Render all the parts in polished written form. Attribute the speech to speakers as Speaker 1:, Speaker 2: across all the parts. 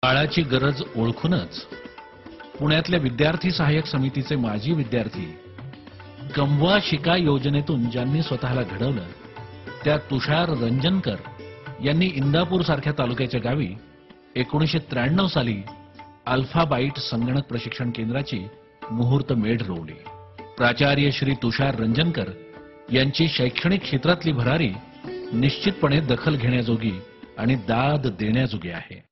Speaker 1: काळाची गरज ओळखूनच पुण्यातल्या विद्यार्थी सहाय्यक समितीचे माजी विद्यार्थी कमवा शिका योजनेतून ज्यांनी स्वतःला घडवलं त्या तुषार रंजनकर यांनी इंदापूर सारख्या तालुक्याच्या गावी 1993 साली अल्फाबाईट संगणक प्रशिक्षण केंद्राची मुहूर्त मेढ रोवली. प्राचार्य श्री तुषार रंजनकर यांची शैक्षणिक क्षेत्रातली भरारी निश्चितपणे दखल घेण्याजोगी आणि दाद देण्याजोगी आहे.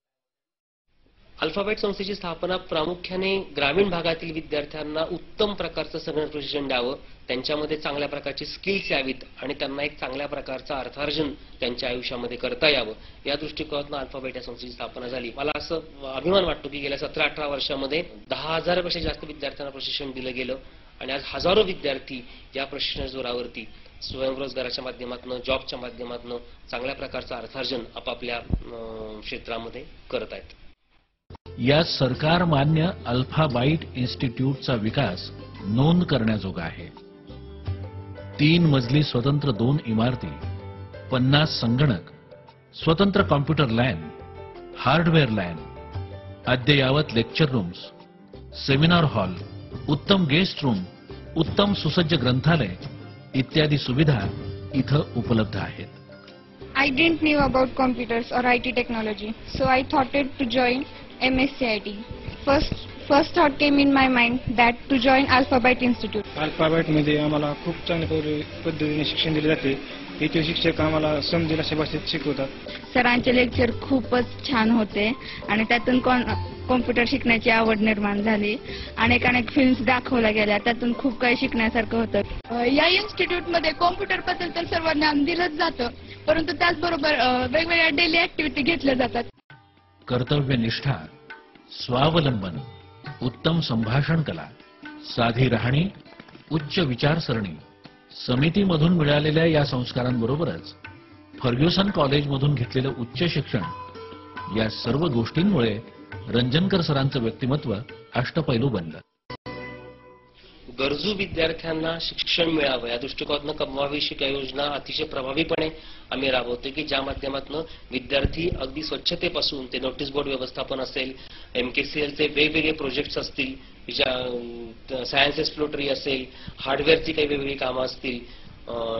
Speaker 2: अल्फाबाईट संस्थेची स्थापना प्रामुख्याने ग्रामीण भागातील विद्यार्थ्यांना उत्तम प्रकारचं संगणक प्रशिक्षण द्यावं, त्यांच्यामध्ये चांगल्या प्रकारची स्किल्स यावीत आणि त्यांना एक चांगल्या प्रकारचं अर्थार्जन त्यांच्या आयुष्यामध्ये करता यावं या दृष्टिकोनातून अल्फाबाईट या संस्थेची स्थापना झाली. मला असं अभिमान वाटतो की गेल्या 17-18 वर्षामध्ये 10,000 पेक्षा जास्त विद्यार्थ्यांना प्रशिक्षण दिलं गेलं आणि आज हजारो विद्यार्थी या प्रशिक्षण जोरावरती स्वयंरोजगाराच्या माध्यमातून, जॉबच्या माध्यमातून चांगल्या प्रकारचं अर्थार्जन आपापल्या क्षेत्रामध्ये करत आहेत.
Speaker 1: या सरकार मान्य अल्फाबाईट इन्स्टिट्यूटचा विकास नोंद करण्याजोगा आहे. 3 मजली स्वतंत्र 2 इमारती, 50 संगणक, स्वतंत्र कॉम्प्युटर लॅन, हार्डवेअर लॅन, अद्ययावत लेक्चर रूम्स, सेमिनार हॉल, उत्तम गेस्ट रूम, उत्तम सुसज्ज ग्रंथालय इत्यादी सुविधा इथं उपलब्ध आहेत.
Speaker 3: I didn't know about computers or IT technology, so I thought to join MSCIT. First thought came in my mind that to join Alphabet Institute.
Speaker 4: Alphabet मध्ये आम्हाला खूप चांगल्या पद्धतीने शिक्षण दिले जाते. इथे शिक्षक आम्हाला समजेल अशा भाषेत शिकवतात.
Speaker 3: सरांचे लेक्चर खूपच छान होते आणि त्यातून कॉम्प्युटर शिकण्याची आवड निर्माण झाली. अनेक फिल्म्स दाखवल्या गेल्या, त्यातून खूप काही शिकण्यासारखं होतं. या इन्स्टिट्यूटमध्ये कॉम्प्युटर बद्दल तर सर्व ज्ञान दिलंच जातं, परंतु त्याचबरोबर वेगवेगळ्या डेली ऍक्टिव्हिटी घेतल्या जातात.
Speaker 1: कर्तव्यनिष्ठा, स्वावलंबन, उत्तम संभाषण कला, साधी राहणी, उच्च विचारसरणी, समितीमधून मिळालेल्या या संस्कारांबरोबरच फर्ग्युसन कॉलेजमधून घेतलेलं उच्च शिक्षण या सर्व गोष्टींमुळे रंजनकर सरांचं व्यक्तिमत्व अष्टपैलू बनलं.
Speaker 2: गरजू विद्यार्थ्यांना शिक्षण मिळावं या दृष्टिकोनातून कमवावी शिका योजना अतिशय प्रभावीपणे आम्ही राबवतो की ज्या माध्यमातून विद्यार्थी अगदी स्वच्छतेपासून ते नोटीस बोर्ड व्यवस्थापन असेल, MKCLचे वेगवेगळे प्रोजेक्ट्स असतील, सायन्स एक्सप्लोटरी असेल, हार्डवेअरची काही वेगवेगळी कामं असतील,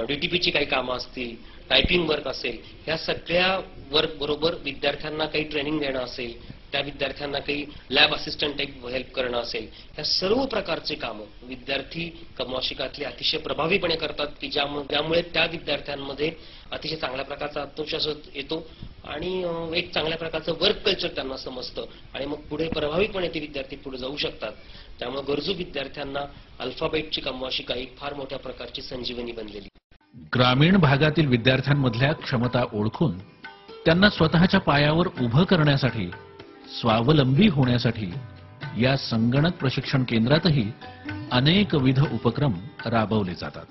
Speaker 2: DTPची काही कामं असतील, टायपिंग वर्क असेल, या सगळ्या वर्क बरोबर विद्यार्थ्यांना काही ट्रेनिंग देणं असेल, त्या विद्यार्थ्यांना काही लॅब असिस्टंट हेल्प करणं असेल, या सर्व प्रकारचे कामं विद्यार्थी कमवा शिकातले अतिशय प्रभावीपणे करतात की ज्यामुळे त्या विद्यार्थ्यांमध्ये अतिशय चांगल्या प्रकारचा आत्मविश्वास येतो आणि एक चांगल्या प्रकारचं वर्क कल्चर त्यांना समजतं आणि मग पुढे प्रभावीपणे ते विद्यार्थी पुढे जाऊ शकतात. त्यामुळे गरजू विद्यार्थ्यांना अल्फाबाईटची कमवा शिका एक फार मोठ्या प्रकारची संजीवनी बनलेली.
Speaker 1: ग्रामीण भागातील विद्यार्थ्यांमधल्या क्षमता ओळखून त्यांना स्वतःच्या पायावर उभं करण्यासाठी, स्वावलंबी होण्यासाठी या संगणक प्रशिक्षण केंद्रातही अनेकविध उपक्रम राबवले जातात.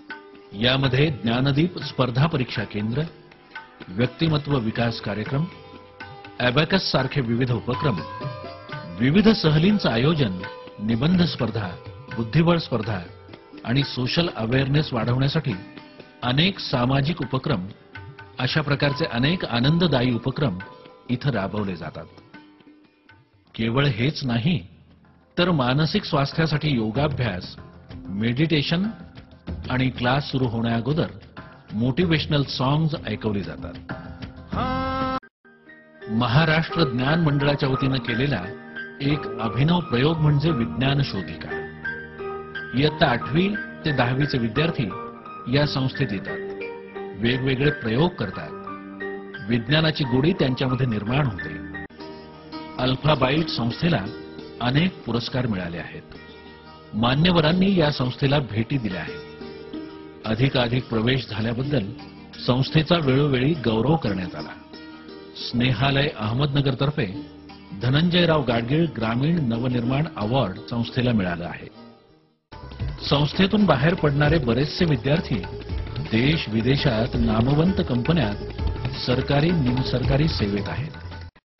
Speaker 1: यामध्ये ज्ञानदीप स्पर्धा परीक्षा केंद्र, व्यक्तिमत्व विकास कार्यक्रम, अबॅकस सारखे विविध उपक्रम, विविध सहलींचं आयोजन, निबंध स्पर्धा, बुद्धिबळ स्पर्धा आणि सोशल अवेअरनेस वाढवण्यासाठी अनेक सामाजिक उपक्रम, अशा प्रकारचे अनेक आनंददायी उपक्रम इथं राबवले जातात. केवळ हेच नाही तर मानसिक स्वास्थ्यासाठी योगाभ्यास, मेडिटेशन आणि क्लास सुरू होण्याअगोदर मोटिवेशनल सॉंग्स ऐकवली जातात. महाराष्ट्र ज्ञान मंडळाच्या वतीनं केलेला एक अभिनव प्रयोग म्हणजे विज्ञान शोधिका. इयत्ता 8वी ते 10वीचे विद्यार्थी या संस्थेत येतात, वेगवेगळे प्रयोग करतात, विज्ञानाची गोडी त्यांच्यामध्ये निर्माण होते. अल्फाबाईट संस्थेला अनेक पुरस्कार मिळाले आहेत. मान्यवरांनी या संस्थेला भेटी दिल्या आहेत. अधिकाधिक प्रवेश झाल्याबद्दल संस्थेचा वेळोवेळी गौरव करण्यात आला. स्नेहालय अहमदनगरतर्फे धनंजयराव गाडगीळ ग्रामीण नवनिर्माण अवॉर्ड संस्थेला मिळालं आहे. संस्थेतून बाहेर पडणारे बरेचसे विद्यार्थी देश विदेशात नामवंत कंपन्यात सरकारी निमसरकारी सेवेत आहेत.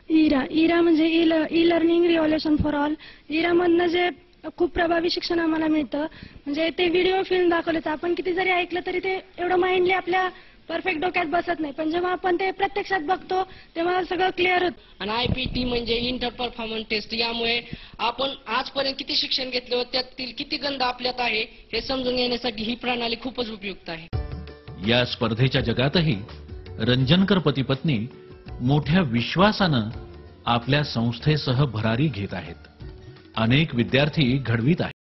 Speaker 5: इरा म्हणजे e learning revolution for all. इरामधनं जे खूप प्रभावी शिक्षण आम्हाला मिळतं, म्हणजे ते व्हिडिओ फिल्म दाखवले, आपण किती जरी ऐकलं तरी ते एवढं माइंडली आपल्या परफेक्ट डोक्यात बसत नाही, पण जेव्हा आपण ते प्रत्यक्षात बघतो तेव्हा सगळं क्लिअर होतं.
Speaker 6: आणि IPT म्हणजे इंटर परफॉर्मन्स टेस्ट, यामुळे आपण आजपर्यंत किती शिक्षण घेतले व त्यातील किती गंध आपल्यात आहे हे समजून घेण्यासाठी ही प्रणाली खूपच उपयुक्त आहे.
Speaker 1: या स्पर्धेच्या जगातही रंजनकर पती पत्नी मोठ्या विश्वासानं आपल्या संस्थेसह भरारी घेत आहेत. अनेक विद्यार्थी घडवीत आहेत.